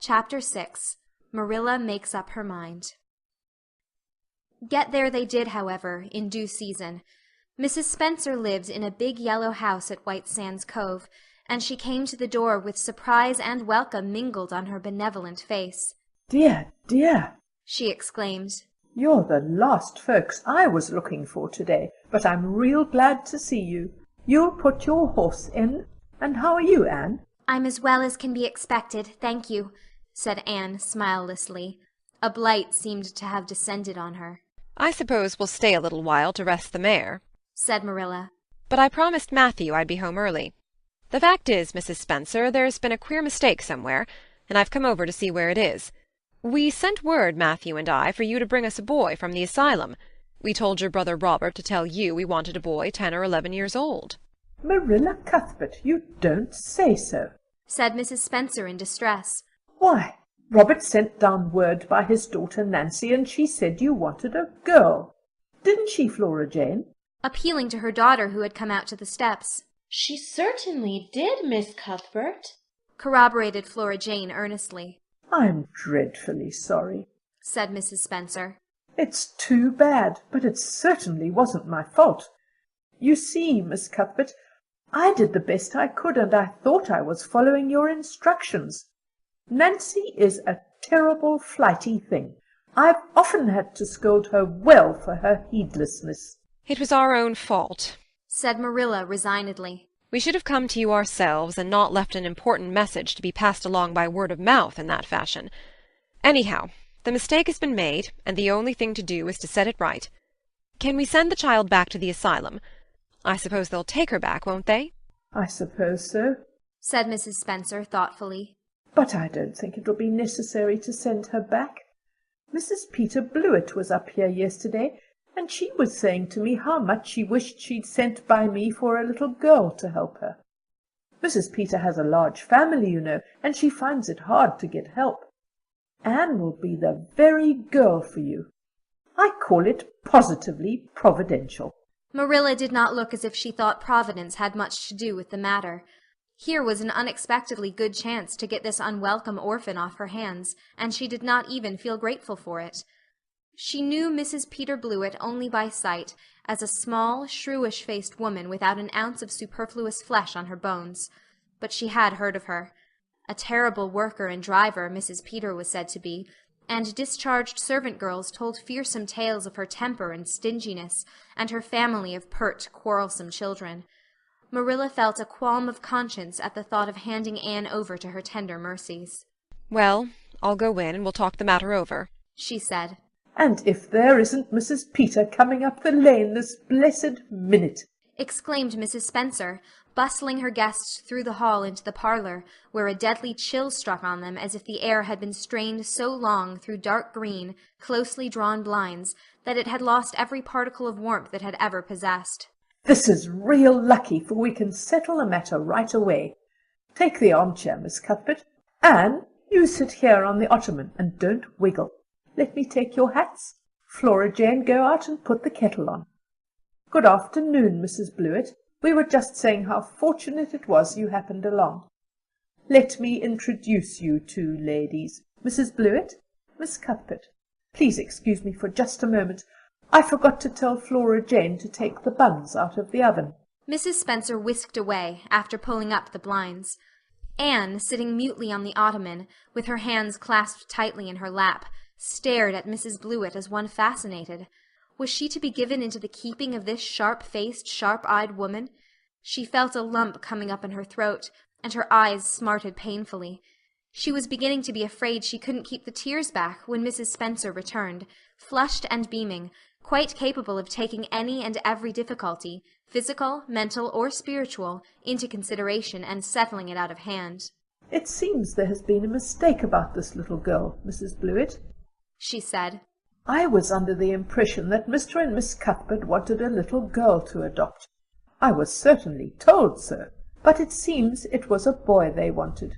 Chapter 6. Marilla Makes Up Her Mind. Get there they did, however, in due season. Mrs. Spencer lived in a big yellow house at White Sands Cove, and she came to the door with surprise and welcome mingled on her benevolent face. "Dear, dear!" she exclaimed. "You're the last folks I was looking for today, but I'm real glad to see you. You'll put your horse in, and how are you, Anne?" "I'm as well as can be expected, thank you," said Anne smilelessly. A blight seemed to have descended on her. "I suppose we'll stay a little while to rest the mare," said Marilla. "but I promised Matthew I'd be home early. The fact is, Mrs. Spencer, there's been a queer mistake somewhere, and I've come over to see where it is. We sent word, Matthew and I, for you to bring us a boy from the asylum. We told your brother Robert to tell you we wanted a boy 10 or 11 years old." "Marilla Cuthbert, you don't say so," said Mrs. Spencer in distress. "Why, Robert sent down word by his daughter Nancy, and she said you wanted a girl. Didn't she, Flora Jane?" appealing to her daughter who had come out to the steps. "She certainly did, Miss Cuthbert," corroborated Flora Jane earnestly. "I'm dreadfully sorry," said Mrs. Spencer. "It's too bad, but it certainly wasn't my fault. You see, Miss Cuthbert, I did the best I could, and I thought I was following your instructions. Nancy is a terrible flighty thing. I've often had to scold her well for her heedlessness." "It was our own fault," said Marilla resignedly. "We should have come to you ourselves and not left an important message to be passed along by word of mouth in that fashion. Anyhow, the mistake has been made, and the only thing to do is to set it right. Can we send the child back to the asylum? I suppose they'll take her back, won't they?" "I suppose so," said Mrs. Spencer thoughtfully. "but I don't think it'll be necessary to send her back. Mrs. Peter Blewett was up here yesterday, and she was saying to me how much she wished she'd sent by me for a little girl to help her. Mrs. Peter has a large family, you know, and she finds it hard to get help. Anne will be the very girl for you. I call it positively providential." Marilla did not look as if she thought Providence had much to do with the matter. Here was an unexpectedly good chance to get this unwelcome orphan off her hands, and she did not even feel grateful for it. She knew Mrs. Peter Blewett only by sight, as a small, shrewish-faced woman without an ounce of superfluous flesh on her bones. But she had heard of her. A terrible worker and driver Mrs. Peter was said to be, and discharged servant girls told fearsome tales of her temper and stinginess, and her family of pert, quarrelsome children. Marilla felt a qualm of conscience at the thought of handing Anne over to her tender mercies. "Well, I'll go in and we'll talk the matter over," she said. "And if there isn't Mrs. Peter coming up the lane this blessed minute!" exclaimed Mrs. Spencer, bustling her guests through the hall into the parlor, where a deadly chill struck on them as if the air had been strained so long through dark green, closely drawn blinds that it had lost every particle of warmth it had ever possessed. "This is real lucky, for we can settle the matter right away. Take the armchair, Miss Cuthbert. Anne, you sit here on the ottoman, and don't wiggle. Let me take your hats. Flora Jane, go out and put the kettle on. Good afternoon, Mrs. Blewett. We were just saying how fortunate it was you happened along. Let me introduce you two ladies. Mrs. Blewett, Miss Cuthbert. Please excuse me for just a moment. I forgot to tell Flora Jane to take the buns out of the oven." Mrs. Spencer whisked away, after pulling up the blinds. Anne, sitting mutely on the ottoman, with her hands clasped tightly in her lap, stared at Mrs. Blewett as one fascinated. Was she to be given into the keeping of this sharp-faced, sharp-eyed woman? She felt a lump coming up in her throat, and her eyes smarted painfully. She was beginning to be afraid she couldn't keep the tears back when Mrs. Spencer returned, flushed and beaming, quite capable of taking any and every difficulty, physical, mental, or spiritual, into consideration and settling it out of hand. "It seems there has been a mistake about this little girl, Mrs. Blewett," she said. "I was under the impression that Mr. and Miss Cuthbert wanted a little girl to adopt. I was certainly told so, but it seems it was a boy they wanted.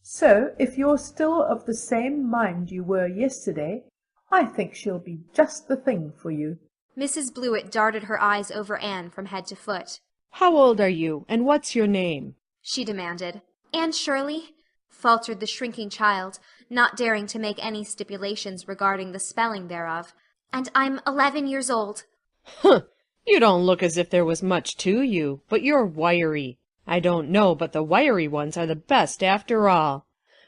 So, if you're still of the same mind you were yesterday, I think she'll be just the thing for you." Mrs. Blewett darted her eyes over Anne from head to foot. "How old are you, and what's your name?" she demanded. "Anne Shirley," faltered the shrinking child, not daring to make any stipulations regarding the spelling thereof. "And I'm 11 years old." "Humph! You don't look as if there was much to you, but you're wiry. I don't know, but the wiry ones are the best after all.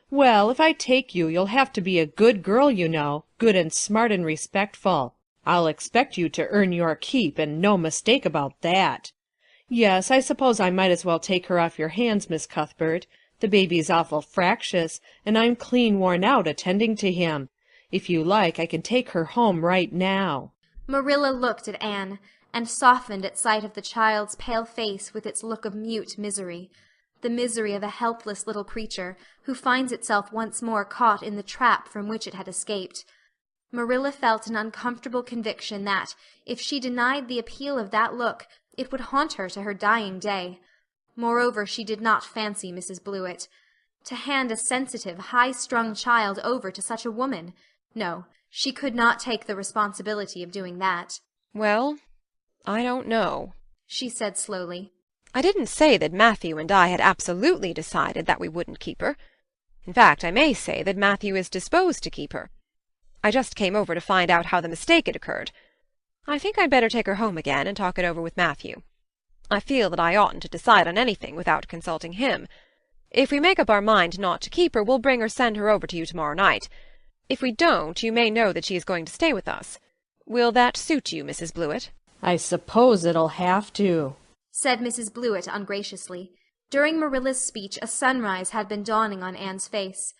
Well, if I take you, you'll have to be a good girl, you know, good and smart and respectful. I'll expect you to earn your keep, and no mistake about that. Yes, I suppose I might as well take her off your hands, Miss Cuthbert. The baby's awful fractious, and I'm clean worn out attending to him. If you like, I can take her home right now." Marilla looked at Anne, and softened at sight of the child's pale face with its look of mute misery, the misery of a helpless little creature who finds itself once more caught in the trap from which it had escaped. Marilla felt an uncomfortable conviction that, if she denied the appeal of that look, it would haunt her to her dying day. Moreover, she did not fancy Mrs. Blewett. To hand a sensitive, high-strung child over to such a woman! No, she could not take the responsibility of doing that. "Well, I don't know," she said slowly. "I didn't say that Matthew and I had absolutely decided that we wouldn't keep her. In fact, I may say that Matthew is disposed to keep her. I just came over to find out how the mistake had occurred. I think I'd better take her home again and talk it over with Matthew. I feel that I oughtn't to decide on anything without consulting him. If we make up our mind not to keep her, we'll bring or send her over to you tomorrow night. If we don't, you may know that she is going to stay with us. Will that suit you, Mrs. Blewett?" "I suppose it'll have to," said Mrs. Blewett ungraciously. During Marilla's speech a sunrise had been dawning on Anne's face.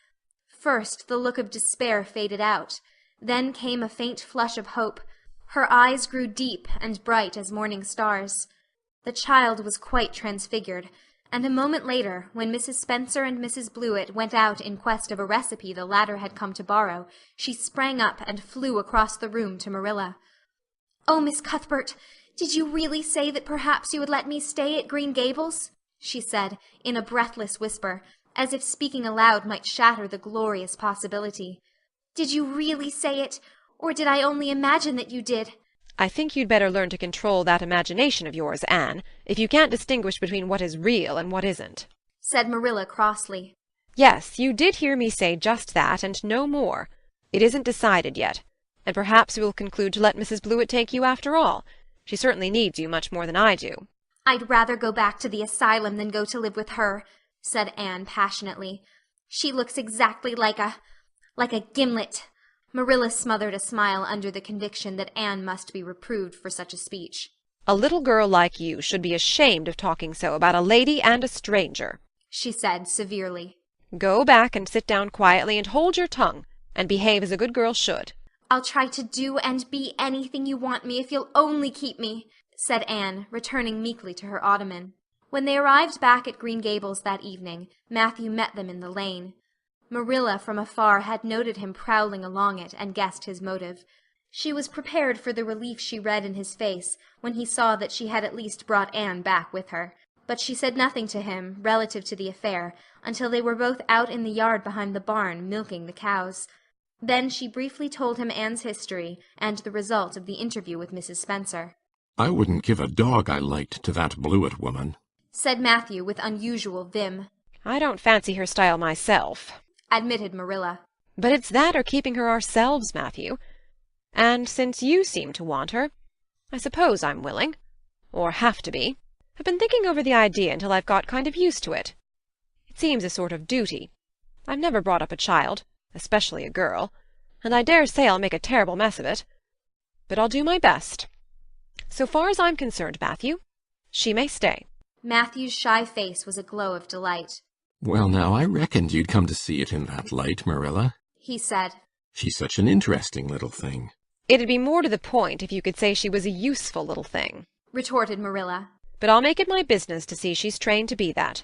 First the look of despair faded out. Then came a faint flush of hope. Her eyes grew deep and bright as morning stars. The child was quite transfigured, and a moment later, when Mrs. Spencer and Mrs. Blewett went out in quest of a recipe the latter had come to borrow, she sprang up and flew across the room to Marilla. "Oh, Miss Cuthbert, did you really say that perhaps you would let me stay at Green Gables?" she said, in a breathless whisper, as if speaking aloud might shatter the glorious possibility. "Did you really say it, or did I only imagine that you did?" "I think you'd better learn to control that imagination of yours, Anne, if you can't distinguish between what is real and what isn't," said Marilla crossly. "Yes, you did hear me say just that, and no more. It isn't decided yet, and perhaps we will conclude to let Mrs. Blewett take you after all. She certainly needs you much more than I do." "I'd rather go back to the asylum than go to live with her," said Anne passionately. "She looks exactly like a gimlet." Marilla smothered a smile under the conviction that Anne must be reproved for such a speech. "A little girl like you should be ashamed of talking so about a lady and a stranger," she said severely. "Go back and sit down quietly and hold your tongue, and behave as a good girl should." "I'll try to do and be anything you want me if you'll only keep me," said Anne, returning meekly to her ottoman. When they arrived back at Green Gables that evening, Matthew met them in the lane. Marilla from afar had noted him prowling along it and guessed his motive. She was prepared for the relief she read in his face when he saw that she had at least brought Anne back with her, but she said nothing to him relative to the affair until they were both out in the yard behind the barn milking the cows. Then she briefly told him Anne's history and the result of the interview with Mrs. Spencer. "I wouldn't give a dog I liked to that Blewett woman," said Matthew with unusual vim. "I don't fancy her style myself," admitted Marilla. "But it's that or keeping her ourselves, Matthew. And since you seem to want her, I suppose I'm willing. Or have to be. I've been thinking over the idea until I've got kind of used to it. It seems a sort of duty. I've never brought up a child, especially a girl, and I dare say I'll make a terrible mess of it. But I'll do my best. So far as I'm concerned, Matthew, she may stay." Matthew's shy face was a glow of delight. "Well, now, I reckoned you'd come to see it in that light, Marilla," he said. "She's such an interesting little thing." "It'd be more to the point if you could say she was a useful little thing," retorted Marilla. "But I'll make it my business to see she's trained to be that.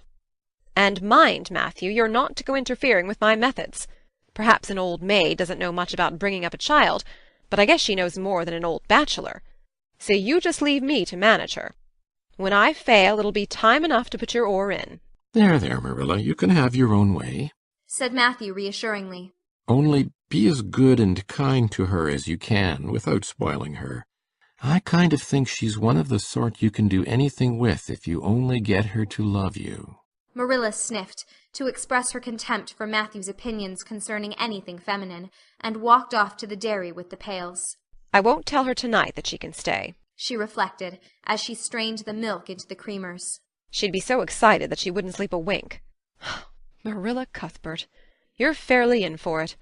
And mind, Matthew, you're not to go interfering with my methods. Perhaps an old maid doesn't know much about bringing up a child, but I guess she knows more than an old bachelor. So you just leave me to manage her. When I fail, it'll be time enough to put your oar in." There, Marilla, you can have your own way," said Matthew reassuringly. "Only be as good and kind to her as you can without spoiling her. I kind of think she's one of the sort you can do anything with if you only get her to love you." Marilla sniffed, to express her contempt for Matthew's opinions concerning anything feminine, and walked off to the dairy with the pails. I won't tell her tonight that she can stay, she reflected, as she strained the milk into the creamers. She'd be so excited that she wouldn't sleep a wink. Marilla Cuthbert, you're fairly in for it.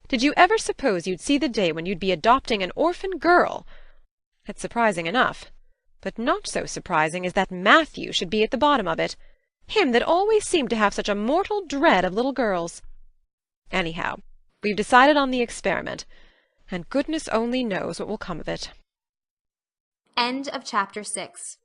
Did you ever suppose you'd see the day when you'd be adopting an orphan girl? It's surprising enough, but not so surprising as that Matthew should be at the bottom of it, him that always seemed to have such a mortal dread of little girls. Anyhow, we've decided on the experiment, and goodness only knows what will come of it. End of chapter 6.